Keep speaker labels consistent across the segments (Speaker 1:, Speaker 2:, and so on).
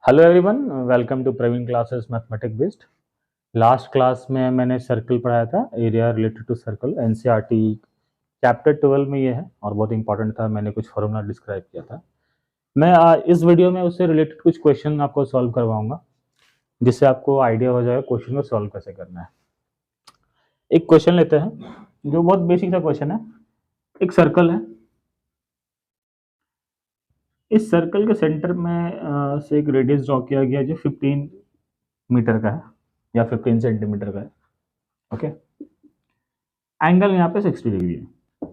Speaker 1: Hello everyone, welcome to Praveen classes mathematics based. Last class में मैंने circle पढ़ाया था, area related to circle, NCERT chapter 12 में ये है और बहुत इंपॉर्टेंट था। मैंने कुछ फॉर्मूला डिस्क्राइब किया था। मैं इस वीडियो में उससे रिलेटेड कुछ क्वेश्चन आपको सॉल्व करवाऊंगा, जिससे आपको आइडिया हो जाएगा क्वेश्चन को सॉल्व कैसे करना है। एक क्वेश्चन लेते हैं जो बहुत बेसिक सा क्वेश्चन है। एक सर्कल है, इस सर्कल के सेंटर में से एक रेडियस ड्रॉ किया गया जो 15 मीटर का है या 15 सेंटीमीटर का है। ओके, एंगल यहाँ पे 60 डिग्री है।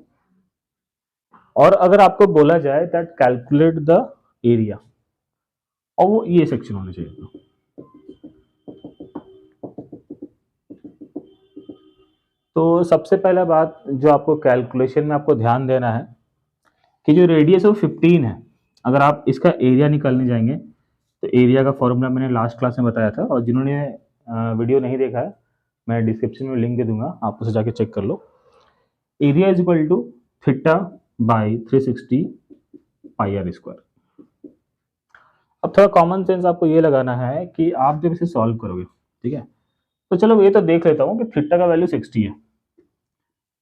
Speaker 1: और अगर आपको बोला जाए दैट कैलकुलेट द एरिया, और वो ये सेक्शन होना चाहिए। तो सबसे पहला बात जो आपको कैलकुलेशन में आपको ध्यान देना है कि जो रेडियस है वो 15 है। अगर आप इसका एरिया निकालने जाएंगे तो एरिया का फॉर्मूला मैंने लास्ट क्लास में बताया था, और जिन्होंने वीडियो नहीं देखा है मैं डिस्क्रिप्शन में लिंक दे दूंगा, आप उसे जाके चेक कर लो। Area is equal to theta by 360 pi are square. अब थोड़ा कॉमन सेंस आपको ये लगाना है कि आप जब इसे सॉल्व करोगे, ठीक है, तो चलो ये तो देख लेता हूँ कि थीटा का वैल्यू 60 है,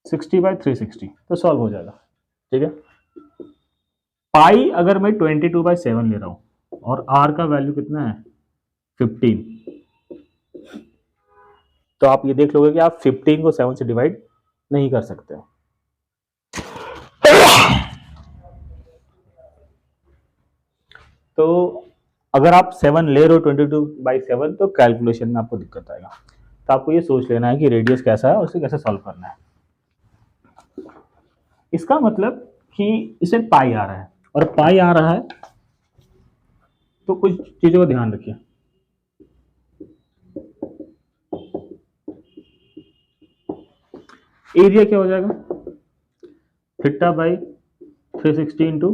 Speaker 1: 60 बाई 360 तो सॉल्व हो जाएगा। ठीक है, पाई अगर मैं 22/7 ले रहा हूँ और आर का वैल्यू कितना है 15, तो आप ये देख लोगे कि आप 15 को 7 से डिवाइड नहीं कर सकते हो। तो अगर आप 7 ले रहे हो 22/7 तो कैलकुलेशन में आपको दिक्कत आएगा। तो आपको ये सोच लेना है कि रेडियस कैसा है और उसे कैसे सॉल्व करना है। इसका मतलब कि इसे पाई आ रहा है, और पाई आ रहा है तो कुछ चीजों का ध्यान रखिए। एरिया क्या हो जाएगा theta by 360 into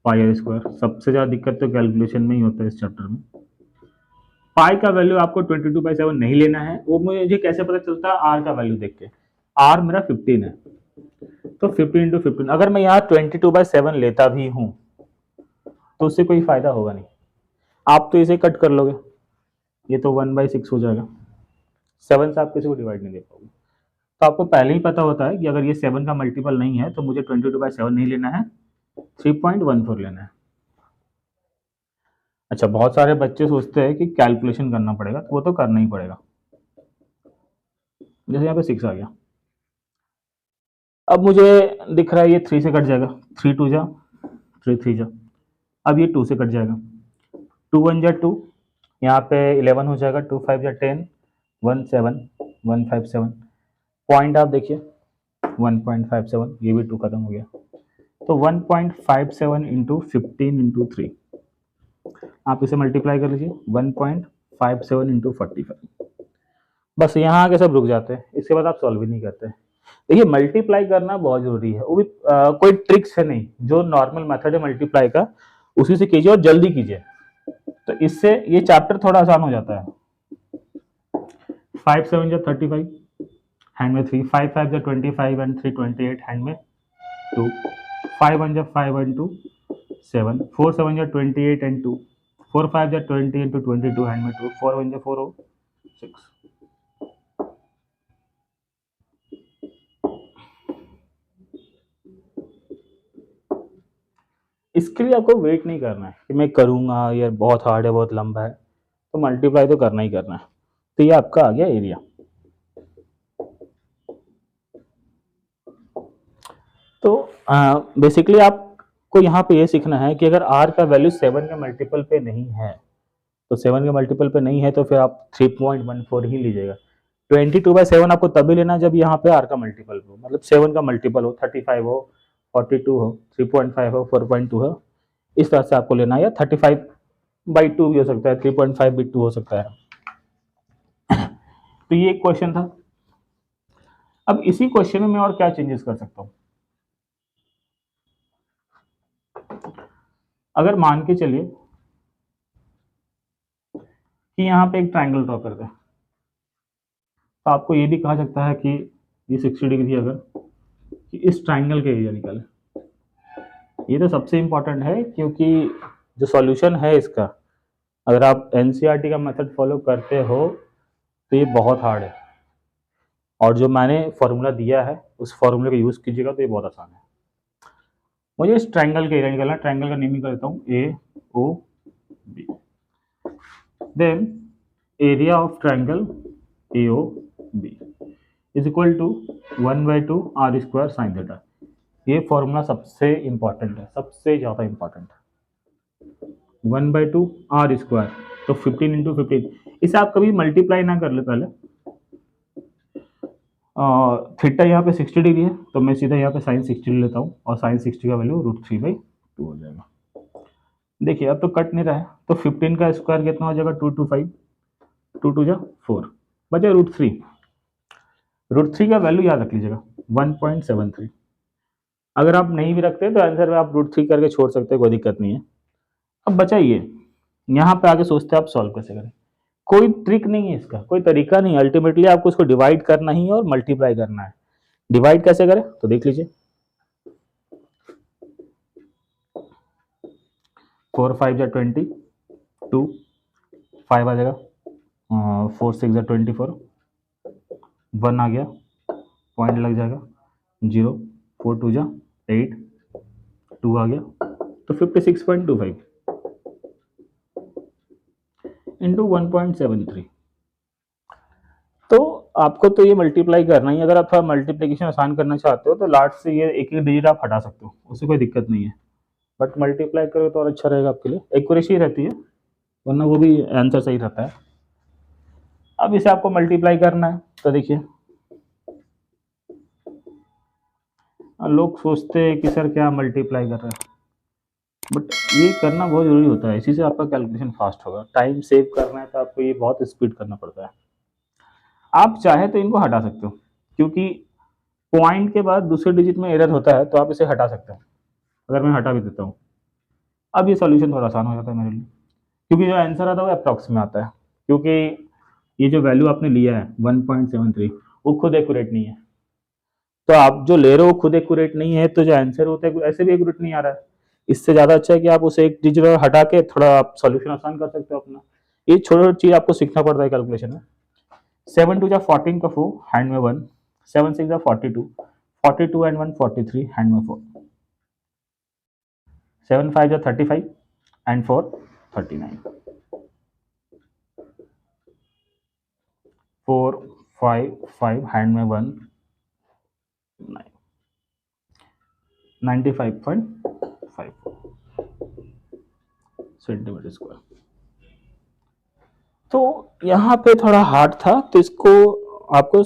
Speaker 1: pi are square. सबसे ज्यादा दिक्कत तो कैलकुलेशन में ही होता है इस चैप्टर में। पाई का वैल्यू आपको 22/7 नहीं लेना है, वो मुझे कैसे पता चलता है आर का वैल्यू देख के। आर मेरा 15 है, तो 15 इंटू 15, अगर मैं यहाँ 22/7 लेता भी हूँ तो उससे कोई फायदा होगा नहीं। आप तो इसे कट कर लोगे, ये तो 1/6 हो जाएगा। 7 से आप किसी को डिवाइड नहीं दे पाओगे। तो आपको पहले ही पता होता है कि अगर ये 7 का मल्टीपल नहीं है तो मुझे 22/7 नहीं लेना है, 3.14 लेना है। अच्छा, बहुत सारे बच्चे सोचते हैं कि कैलकुलेशन करना पड़ेगा, तो वो तो करना ही पड़ेगा। जैसे यहाँ पे 6 आ गया, अब मुझे दिख रहा है ये 3 से कट जाएगा, 3 2 जा 3 3 जा। अब ये 2 से कट जाएगा, 2 1 जा 2, यहाँ पे 11 हो जाएगा, 2 5 जा 10, 1 7 157। पॉइंट आप देखिए 1.57, ये भी 2 खत्म हो गया। तो 1.57 इंटू 15 इंटू 3, आप इसे मल्टीप्लाई कर लीजिए 1.57 इंटू 45। बस यहाँ आके सब रुक जाते हैं, इसके बाद आप सॉल्व भी नहीं करते। देखिए मल्टीप्लाई करना बहुत जरूरी है, वो भी कोई ट्रिक्स है नहीं, जो नॉर्मल मेथड है मल्टीप्लाई का उसी से कीजिए और जल्दी कीजिए, तो इससे ये चैप्टर थोड़ा आसान हो जाता है। 5 7 जा 35, हैंड में 3, 5 5 जा 25 एंड 3 28, हैंड में 2, 5 1 जा 5 1 2 7, 4 7 जा 28 एंड 2, 4 5 जा 20 into 22, हैंड में 2, 4 1 जा 4 हो 6। इसके लिए आपको वेट नहीं करना है कि मैं करूंगा, यार बहुत हार्ड है, बहुत लंबा है, तो मल्टीप्लाई तो करना ही करना है। तो ये आपका आ गया एरिया। तो बेसिकली आपको यहाँ पे ये सीखना है कि अगर r का वैल्यू 7 के मल्टीपल पे नहीं है, तो 7 के मल्टीपल पे नहीं है तो फिर आप 3.14 ही लीजिएगा। 22/7 आपको तभी लेना जब यहाँ पे r का मल्टीपल हो, मतलब 7 का मल्टीपल हो, 35 हो, 42 हो, 3.5 हो, 4.2 हो, इस तरह से आपको लेना है। या 35/2 भी हो सकता है, 3.5/2 हो सकता है। तो ये एक क्वेश्चन था। अब इसी क्वेश्चन में मैं और क्या चेंजेस कर सकता हूँ। अगर मान के चलिए कि यहाँ पे एक ट्राइंगल ड्रॉ करते हैं, तो आपको ये भी कहा सकता है कि ये 60 डिग्री अगर, कि इस ट्राइंगल के एरिया निकालें। ये तो सबसे इंपॉर्टेंट है, क्योंकि जो सॉल्यूशन है इसका अगर आप एनसीईआरटी का मेथड फॉलो करते हो तो ये बहुत हार्ड है, और जो मैंने फॉर्मूला दिया है उस फॉर्मूले का यूज़ कीजिएगा तो ये बहुत आसान है। मुझे इस ट्रायंगल का एरिया निकालना है। ट्रायंगल का नेमिंग कर देता हूँ A O B. Then area of triangle A O B is equal to 1/2 R square sine theta. ये फॉर्मूला सबसे इंपॉर्टेंट है, सबसे ज़्यादा इंपॉर्टेंट है। 1/2 आर स्क्वायर, तो 15 इंटू 15। इसे आप कभी मल्टीप्लाई ना कर ले पहले। थीटा यहाँ पे 60 डिग्री है, तो मैं सीधा यहाँ पे साइन 60 ले लेता हूँ, और साइन 60 का वैल्यू √3/2 हो जाएगा। देखिए अब तो कट नहीं रहा है, तो 15 का स्क्वायर कितना हो जाएगा 225, 2 2 जा 4, बचा √3। √3 का वैल्यू याद रख लीजिएगा 1.73। अगर आप नहीं भी रखते तो आंसर में आप √3 करके छोड़ सकते हैं, कोई दिक्कत नहीं है। अब बचा ये, यहाँ पे आगे सोचते हैं आप सॉल्व कैसे करें। कोई ट्रिक नहीं है इसका, कोई तरीका नहीं है। अल्टीमेटली आपको इसको डिवाइड करना ही है और मल्टीप्लाई करना है। डिवाइड कैसे करें तो देख लीजिए। 4 5 जा 20, 2 5 आ जाएगा, 4 6 जा 24, 1 आ गया, पॉइंट लग जाएगा 0, 4 2 जा 8, 2 आ गया, तो 56.25 इंटू 1.73। तो आपको तो ये मल्टीप्लाई करना ही। अगर आप थोड़ा मल्टीप्लिकेशन आसान करना चाहते हो तो लास्ट से ये एक एक डिजिट आप हटा सकते हो, उससे कोई दिक्कत नहीं है। बट मल्टीप्लाई करो तो और अच्छा रहेगा आपके लिए, एक्यूरेसी रहती है, वरना वो भी आंसर सही रहता है। अब इसे आपको मल्टीप्लाई करना है, तो देखिए लोग सोचते हैं कि सर क्या मल्टीप्लाई कर रहे हैं, बट ये करना बहुत ज़रूरी होता है। इसी से आपका कैलकुलेशन फास्ट होगा। टाइम सेव करना है तो आपको ये बहुत स्पीड करना पड़ता है। आप चाहे तो इनको हटा सकते हो, क्योंकि पॉइंट के बाद दूसरे डिजिट में एरर होता है, तो आप इसे हटा सकते हो। अगर मैं हटा भी देता हूँ, अब ये सॉल्यूशन थोड़ा आसान हो जाता है मेरे लिए, क्योंकि जो आंसर आता है वो अप्रॉक्स में आता है। क्योंकि ये जो वैल्यू आपने लिया है 1.73, वो खुद एक्यूरेट नहीं है। तो आप जो ले रहे हो खुद एक्यूरेट नहीं है, तो जो आंसर होता है ऐसे भी एक्यूरेट नहीं आ रहा है। इससे ज़्यादा अच्छा है कि आप उसे एक डिजिट हटा के थोड़ा आप सॉल्यूशन आसान कर सकते हो अपना। ये छोटी छोटी चीज़ आपको सीखना पड़ता है कैलकुलेशन में। 7 2 जा 14 का 4 हैंड में 1, 7 6 जा 42, 42 एंड 1 43 हैंड में 4, 7 5 जा 35 एंड 4 39, 4 5 5 हैंड में 1 9, 95.5 सेंटीमीटर स्क्वायर। तो यहाँ पे थोड़ा हार्ड था, तो इसको आपको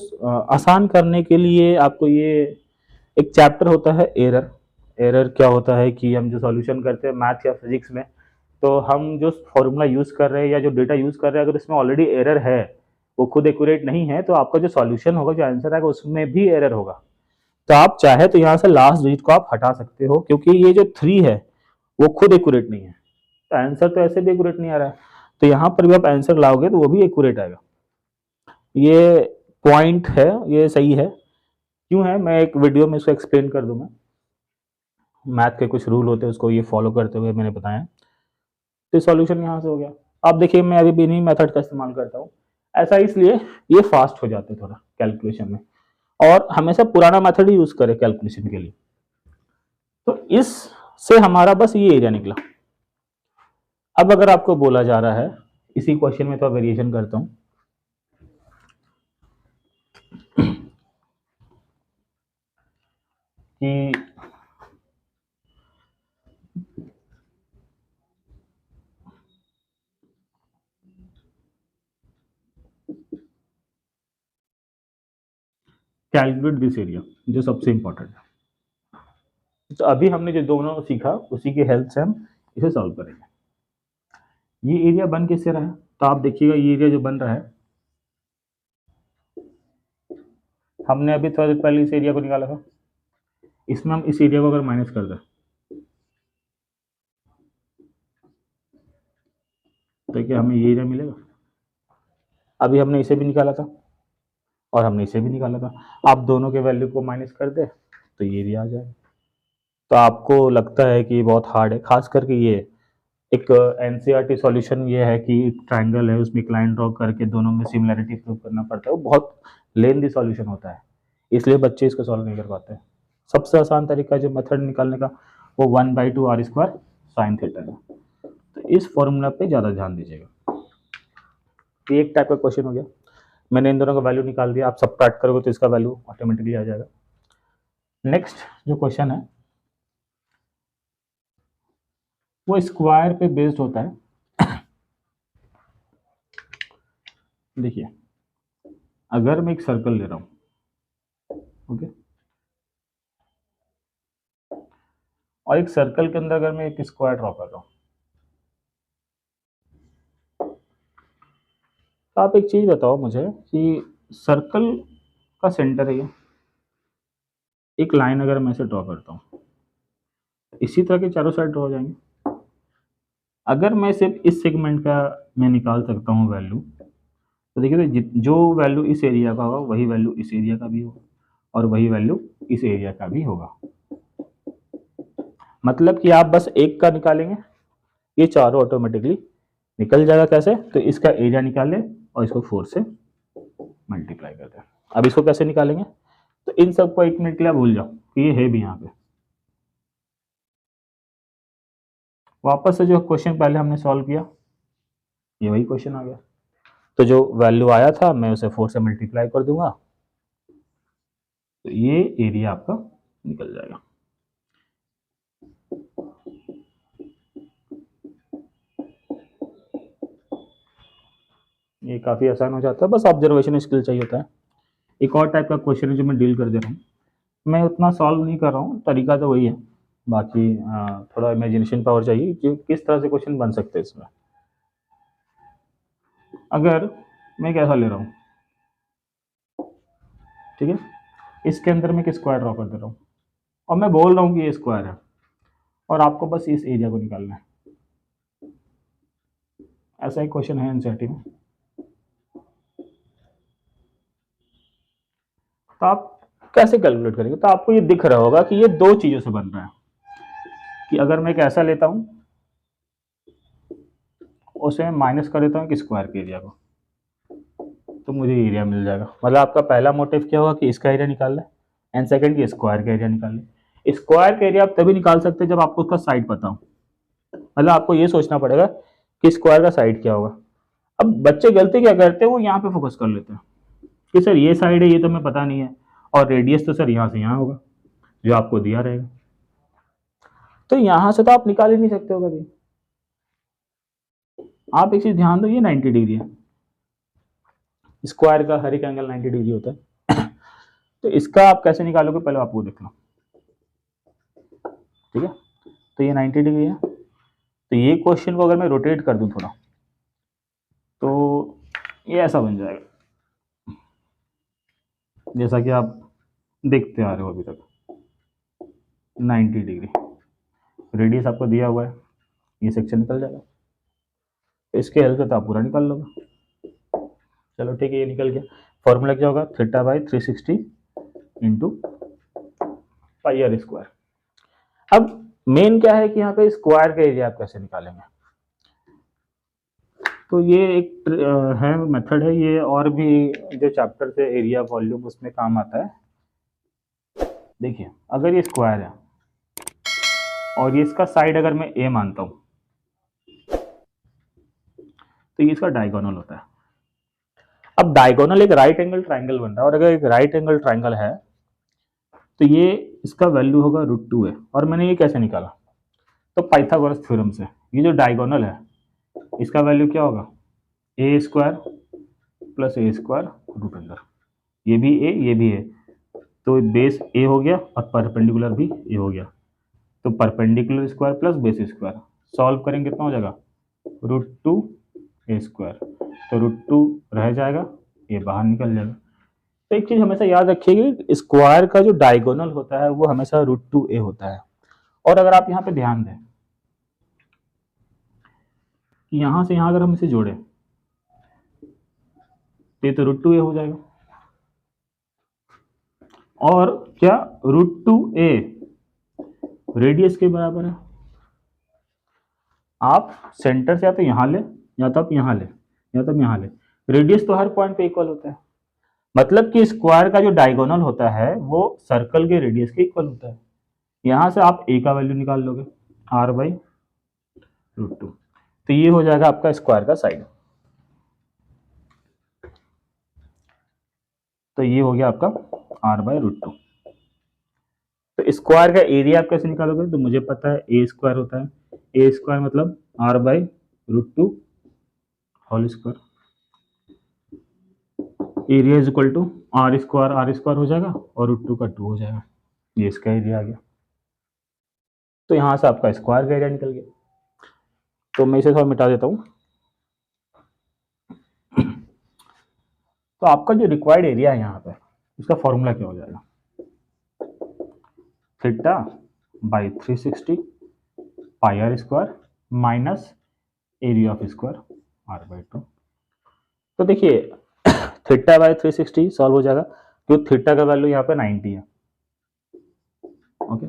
Speaker 1: आसान करने के लिए आपको ये एक चैप्टर होता है एरर। एरर क्या होता है कि हम जो सॉल्यूशन करते हैं मैथ या फिजिक्स में, तो हम जो फॉर्मूला यूज़ कर रहे हैं या जो डेटा यूज़ कर रहे हैं, अगर इसमें ऑलरेडी एरर है, वो खुद एक्यूरेट नहीं है, तो आपका जो सॉल्यूशन होगा, जो आंसर आएगा, उसमें भी एरर होगा। तो आप चाहे तो यहाँ से लास्ट डिजिट को आप हटा सकते हो, क्योंकि ये जो 3 है वो खुद एक्यूरेट नहीं है। तो आंसर तो ऐसे भी एक्यूरेट नहीं आ रहा है, तो यहाँ पर भी आप आंसर लाओगे तो वो भी एक्यूरेट आएगा। ये पॉइंट है, ये सही है। क्यों है, मैं एक वीडियो में इसको एक्सप्लेन कर दूंगा। मैथ के कुछ रूल होते हैं, उसको ये फॉलो करते हुए मैंने बताया। तो सॉल्यूशन यहाँ से हो गया। अब देखिए मैं अभी भी इन्हीं मेथड का इस्तेमाल करता हूँ। ऐसा इसलिए ये फास्ट हो जाते हैं थोड़ा कैलकुलेशन में, और हमेशा पुराना मेथड ही यूज करें कैलकुलेशन के लिए। तो इस से हमारा बस ये एरिया निकला। अब अगर आपको बोला जा रहा है, इसी क्वेश्चन में तो वेरिएशन करता हूँ कि कैलकुलेट दिस एरिया, जो सबसे इंपॉर्टेंट है। तो अभी हमने जो दोनों सीखा उसी की हेल्प से हम इसे सॉल्व करेंगे। ये एरिया बन किससे रहा है, तो आप देखिएगा ये एरिया जो बन रहा है, हमने अभी थोड़ा देर पहले इस एरिया को निकाला था। इसमें हम इस एरिया को अगर माइनस कर दें तो क्या हमें ये एरिया मिलेगा। अभी हमने इसे भी निकाला था और हमने इसे भी निकाला था। आप दोनों के वैल्यू को माइनस कर दे तो ये एरिया आ जाएगा। तो आपको लगता है कि ये बहुत हार्ड है, खास करके ये एक एनसीईआरटी सॉल्यूशन ये है कि ट्रायंगल है, उसमें एक लाइन ड्रॉ करके दोनों में सिमिलैरिटी प्रूव करना पड़ता है। वो बहुत लेंथी सॉल्यूशन होता है, इसलिए बच्चे इसको सॉल्व नहीं कर पाते। सबसे आसान तरीका जो मेथड निकालने का वो 1/2 r स्क्वायर साइन थीटा है। तो इस फॉर्मूला पे ज़्यादा ध्यान दीजिएगा। ये एक टाइप का क्वेश्चन हो गया। मैंने इन दोनों का वैल्यू निकाल दिया, आप सबट्रैक्ट करोगे तो इसका वैल्यू ऑटोमेटिकली आ जाएगा। नेक्स्ट जो क्वेश्चन है वो स्क्वायर पे बेस्ड होता है। देखिए, अगर मैं एक सर्कल ले रहा हूं, ओके, और एक सर्कल के अंदर अगर मैं एक स्क्वायर ड्रॉ कर रहा हूं, तो आप एक चीज बताओ मुझे कि सर्कल का सेंटर है ये, एक लाइन अगर मैं इसे ड्रॉ करता हूं, इसी तरह के चारों साइड ड्रॉ हो जाएंगे। अगर मैं सिर्फ इस सेगमेंट का मैं निकाल सकता हूं वैल्यू, तो देखिए तो जो वैल्यू इस एरिया का होगा वही वैल्यू इस एरिया का भी होगा, और वही वैल्यू इस एरिया का भी होगा। मतलब कि आप बस एक का निकालेंगे, ये चारों ऑटोमेटिकली निकल जाएगा। कैसे? तो इसका एरिया निकाले और इसको 4 से मल्टीप्लाई कर दें। अब इसको कैसे निकालेंगे? तो इन सबको एक मिनट के लिए भूल जाओ कि ये है भी यहाँ पे। वापस से जो क्वेश्चन पहले हमने सॉल्व किया, ये वही क्वेश्चन आ गया। तो जो वैल्यू आया था मैं उसे 4 से मल्टीप्लाई कर दूंगा, तो ये एरिया आपका निकल जाएगा। ये काफ़ी आसान हो जाता है, बस ऑब्जर्वेशन स्किल चाहिए होता है। एक और टाइप का क्वेश्चन है जो मैं डील कर दे रहा हूँ, मैं उतना सॉल्व नहीं कर रहा हूँ, तरीका तो वही है, बाकी थोड़ा इमेजिनेशन पावर चाहिए कि किस तरह से क्वेश्चन बन सकते हैं इसमें। अगर मैं कैसा ले रहा हूँ, ठीक है, इसके अंदर मैं एक स्क्वायर ड्रॉ कर दे रहा हूँ और मैं बोल रहा हूँ कि ये स्क्वायर है और आपको बस इस एरिया को निकालना है। ऐसा एक क्वेश्चन है एनसीईआरटी में। तो आप कैसे कैलकुलेट करेंगे? तो आपको ये दिख रहा होगा कि ये दो चीज़ों से बन रहा है, कि अगर मैं एक ऐसा लेता हूँ, उसे माइनस कर देता हूँ कि स्क्वायर के एरिया को, तो मुझे एरिया मिल जाएगा। मतलब आपका पहला मोटिव क्या होगा कि इसका एरिया निकालना है, एंड सेकंड कि स्क्वायर का एरिया निकालना है। स्क्वायर का एरिया आप तभी निकाल सकते हैं जब आपको उसका साइड पता हो। मतलब आपको ये सोचना पड़ेगा कि स्क्वायर का साइड क्या होगा। अब बच्चे गलती क्या करते हैं, वो यहाँ पे फोकस कर लेते हैं कि सर ये साइड है, ये तो हमें पता नहीं है, और रेडियस तो सर यहाँ से यहाँ होगा जो आपको दिया रहेगा। तो यहाँ से तो आप निकाल ही नहीं सकते हो कभी। आप एक चीज ध्यान दो, ये 90 डिग्री है, स्क्वायर का हर एक एंगल 90 डिग्री होता है। तो इसका आप कैसे निकालोगे, पहले आप वो देख लो, ठीक है। तो ये 90 डिग्री है, तो ये क्वेश्चन को अगर मैं रोटेट कर दूं थोड़ा, तो ये ऐसा बन जाएगा जैसा कि आप देखते आ रहे हो अभी तक, 90 डिग्री। रेडियस आपको दिया हुआ है, ये सेक्शन निकल जाएगा, इसके हेल्प से तो आप पूरा निकाल लोगे। चलो ठीक है, ये निकल गया। फॉर्मूला क्या होगा? Theta by 360 into pi are square. अब मेन क्या है कि यहाँ पे स्क्वायर का एरिया आप कैसे निकालेंगे? तो ये एक है मेथड है ये, और भी जो चैप्टर से एरिया वॉल्यूम उसमें काम आता है। देखिए, अगर ये स्क्वायर है और ये इसका साइड अगर मैं ए मानता हूँ, तो ये इसका डायगोनल होता है। अब डायगोनल एक राइट एंगल ट्राइंगल बन रहा है, और अगर एक राइट एंगल ट्राइंगल है तो ये इसका वैल्यू होगा √2 है। और मैंने ये कैसे निकाला? तो पाइथागोरस थ्योरम से। ये जो डायगोनल है इसका वैल्यू क्या होगा? ए स्क्वायर प्लस ए स्क्वायर रूट अंडर, ये भी ए ये भी ए, तो बेस ए हो गया और परपेंडिकुलर भी ए हो गया, तो perpendicular square plus base square, solve करेंगे कितना हो जाएगा? √2 ए स्क्वायर, तो √2 रह जाएगा, ये बाहर निकल जाएगा। तो एक चीज हमेशा याद रखिएगा, स्क्वायर का जो डायगोनल होता है वो हमेशा √2 ए होता है। और अगर आप यहाँ पे ध्यान दें कि यहाँ से यहाँ अगर हम इसे जोड़े तो ये तो √2 ए हो जाएगा, और क्या √2 ए रेडियस के बराबर है। आप सेंटर से या तो यहाँ ले, या तो आप यहाँ ले, या तो यहाँ ले, रेडियस तो हर पॉइंट पे इक्वल होता है। मतलब कि स्क्वायर का जो डायगोनल होता है वो सर्कल के रेडियस के इक्वल होता है। यहाँ से आप ए का वैल्यू निकाल लोगे r/√2, तो ये हो जाएगा आपका स्क्वायर का साइड। तो ये हो गया आपका r/√2। तो स्क्वायर का एरिया आप कैसे निकालोगे? तो मुझे पता है ए स्क्वायर होता है, ए स्क्वायर मतलब r/√2 whole square. Area is equal to r square हो जाएगा और √2 का 2 हो जाएगा, ये इसका एरिया आ गया। तो यहाँ से आपका स्क्वायर का एरिया निकल गया। तो मैं इसे थोड़ा मिटा देता हूँ। तो आपका जो रिक्वायर्ड एरिया है यहाँ पे, उसका फॉर्मूला क्या हो जाएगा? Theta by 360 pi are square minus area of square r/2। तो देखिए थीटा बाई 360 सॉल्व हो जाएगा, क्योंकि थीटा का वैल्यू यहाँ पे 90 है। ओके,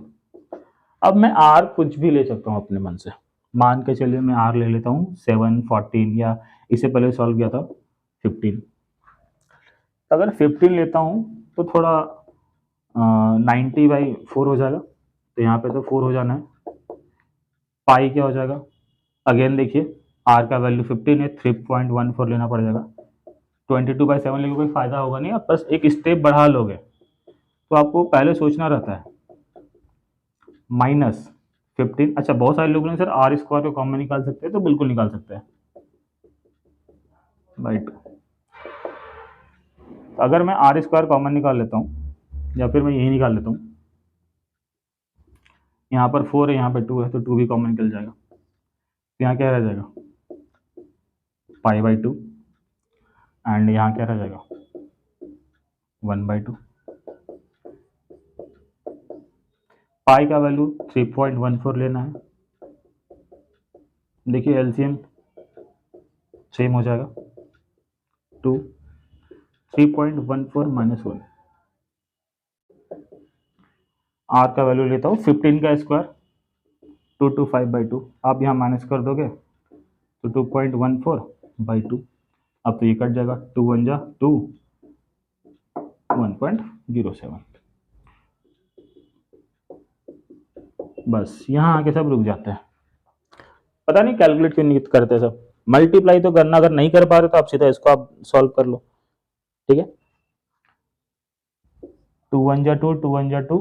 Speaker 1: अब मैं r कुछ भी ले सकता हूँ अपने मन से। मान के चलिए मैं r ले लेता हूँ 7, 14 या इससे पहले सॉल्व किया था 15। अगर 15 लेता हूँ तो थोड़ा 90/4 हो जाएगा, तो यहाँ पे तो 4 हो जाना है। पाई क्या हो जाएगा? अगेन देखिए r का वैल्यू 15 है, 3.14 लेना पड़ जाएगा। 22/7 लेके कोई फायदा होगा नहीं, आप बस एक स्टेप बढ़ा लोगे। तो आपको पहले सोचना रहता है माइनस 15। अच्छा, बहुत सारे लोग ने सर आर स्क्वायर को कॉमन निकाल सकते हैं, तो बिल्कुल निकाल सकते हैं राइट। अगर मैं आर स्क्वायर कॉमन निकाल लेता हूँ, या फिर मैं यही निकाल लेता हूँ, यहाँ पर 4 है, यहाँ पर 2 है, तो 2 भी कॉमन निकल जाएगा। यहाँ क्या रह जाएगा? पाई/2, एंड यहाँ क्या रह जाएगा? 1/2। पाई का वैल्यू 3.14 लेना है। देखिए एलसीएम सेम हो जाएगा, 2 3.14 माइनस 1। आर का वैल्यू लेता हूँ 15 का स्क्वायर 225/2। आप यहाँ माइनस कर दोगे तो 2.14/2। अब तो ये कट जाएगा, 2 1 जा 2, 1.07। बस यहाँ आके सब रुक जाते हैं। पता नहीं कैलकुलेट क्यों नहीं करते सब। मल्टीप्लाई तो करना, अगर नहीं कर पा रहे तो आप सीधा इसको आप सॉल्व कर लो, ठीक है। 2 1 जा 2, 2 1 जा 2,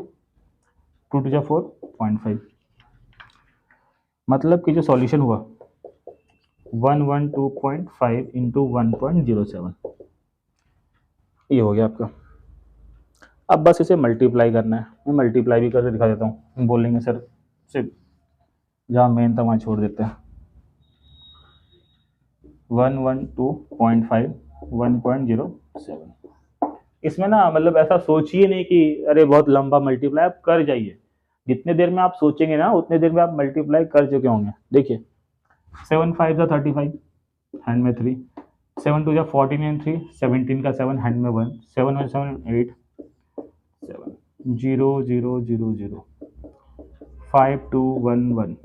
Speaker 1: 2 2 जा 4, 0.5। मतलब कि जो सॉल्यूशन हुआ 112.5 इंटू 1.07, ये हो गया आपका। अब बस इसे मल्टीप्लाई करना है। मैं मल्टीप्लाई भी करके दिखा देता हूँ। बोलेंगे सर सिर्फ जहाँ मेन था वहाँ छोड़ देते हैं। 112.5 1.07। इसमें ना मतलब ऐसा सोचिए नहीं कि अरे बहुत लंबा मल्टीप्लाई, आप कर जाइए। जितने देर में आप सोचेंगे ना उतने देर में आप मल्टीप्लाई कर चुके होंगे। देखिए 7 5 जा 35, हैंड में 3, 7 2 जा 14 एंड 3, 17 का 7, हैंड में 1, 7 1 7 8 7 0 0 0 0 5 2 1 1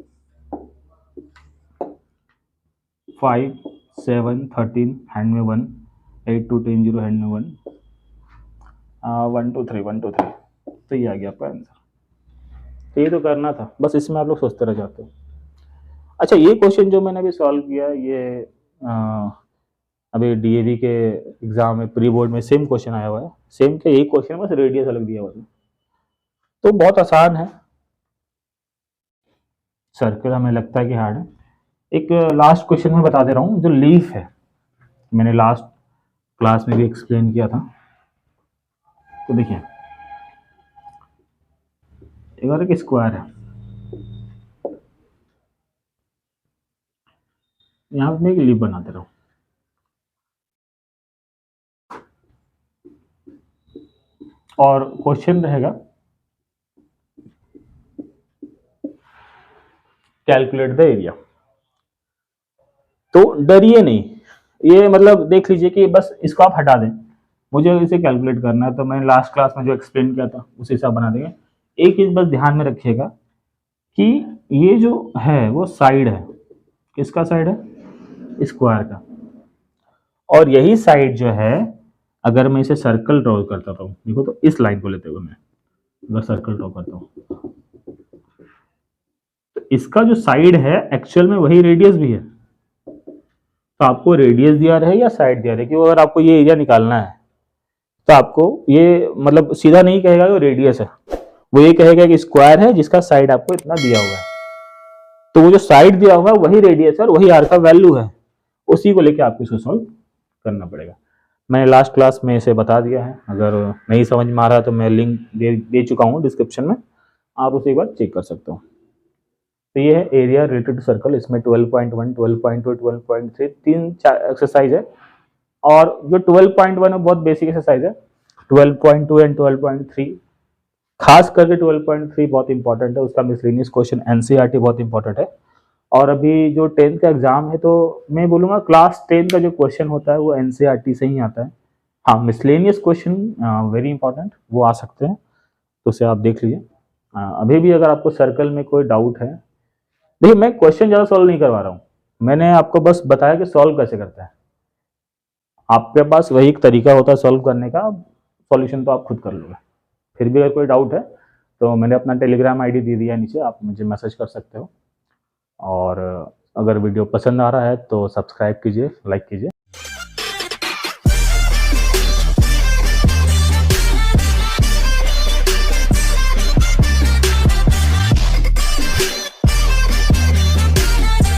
Speaker 1: 5 7 13, हैंड में 1, 8 2 10 0, हैंड में 1, 1 2 3 1 2 3। तो ये आ गया आपका आंसर। तो ये तो करना था, बस इसमें आप लोग सोचते रह जाते हो। अच्छा, ये क्वेश्चन जो मैंने अभी सॉल्व किया, ये अभी डीएवी के एग्जाम में प्री बोर्ड में सेम क्वेश्चन आया हुआ है। सेम के यही क्वेश्चन, बस रेडियस अलग दिया हुआ है। तो बहुत आसान है। सर्कल हमें लगता है कि हार्ड है। एक लास्ट क्वेश्चन में बता दे रहा हूँ, जो लीफ है मैंने लास्ट क्लास में भी एक्सप्लेन किया था। तो देखिए एक स्क्वायर है, यहाँ पे मैं एक लीफ बना दे रहा हूँ। और क्वेश्चन रहेगा कैलकुलेट द एरिया। तो डरिए नहीं, ये मतलब देख लीजिए कि बस इसको आप हटा दें, मुझे इसे कैलकुलेट करना है। तो मैंने लास्ट क्लास में जो एक्सप्लेन किया था उस हिसाब बना देंगे। एक चीज बस ध्यान में रखिएगा कि ये जो है वो साइड है, किसका साइड है? स्क्वायर का। और यही साइड जो है, अगर मैं इसे सर्कल ड्रॉ करता हूँ, देखो तो इस लाइन को लेते हुए मैं अगर सर्कल ड्रॉ करता हूँ, तो इसका जो साइड है एक्चुअल में वही रेडियस भी है। तो आपको रेडियस दिया रहे या साइड दिया रहे, क्योंकि अगर आपको ये एरिया निकालना है तो आपको ये मतलब सीधा नहीं कहेगा कि रेडियस है, वो ये कहेगा कि स्क्वायर है जिसका साइड आपको इतना दिया हुआ है। तो वो जो साइड दिया हुआ है वही रेडियस है और वही आर का वैल्यू है, उसी को लेके आपको इसको सॉल्व करना पड़ेगा। मैंने लास्ट क्लास में इसे बता दिया है, अगर नहीं समझ में आ रहा तो मैं लिंक दे चुका हूँ डिस्क्रिप्शन में, आप उसे एक बार चेक कर सकते हो। तो ये है एरिया रिलेटेड टू सर्कल, इसमें 12.1, 12.2, 12.3 तीन एक्सरसाइज है। और जो 12.1 है बहुत बेसिक एक्सरसाइज है, 12.2 एंड 12.3 खास करके 12.3 बहुत इंपॉर्टेंट है, उसका मिसलेनियस क्वेश्चन एनसीईआरटी बहुत इंपॉर्टेंट है। और अभी जो 10th का एग्जाम है तो मैं बोलूँगा क्लास 10 का जो क्वेश्चन होता है वो एनसीईआरटी से ही आता है। हाँ, मिसलेनियस क्वेश्चन वेरी इंपॉर्टेंट वो आ सकते हैं, तो उसे आप देख लीजिए। अभी भी अगर आपको सर्कल में कोई डाउट है, देखिए मैं क्वेश्चन ज़्यादा सॉल्व नहीं करवा रहा हूँ, मैंने आपको बस बताया कि सॉल्व कैसे करते हैं। आपके पास वही एक तरीका होता है सॉल्व करने का, सॉल्यूशन तो आप खुद कर लोगे। फिर भी अगर कोई डाउट है तो मैंने अपना टेलीग्राम आईडी दे दिया है नीचे, आप मुझे मैसेज कर सकते हो। और अगर वीडियो पसंद आ रहा है तो सब्सक्राइब कीजिए, लाइक कीजिए।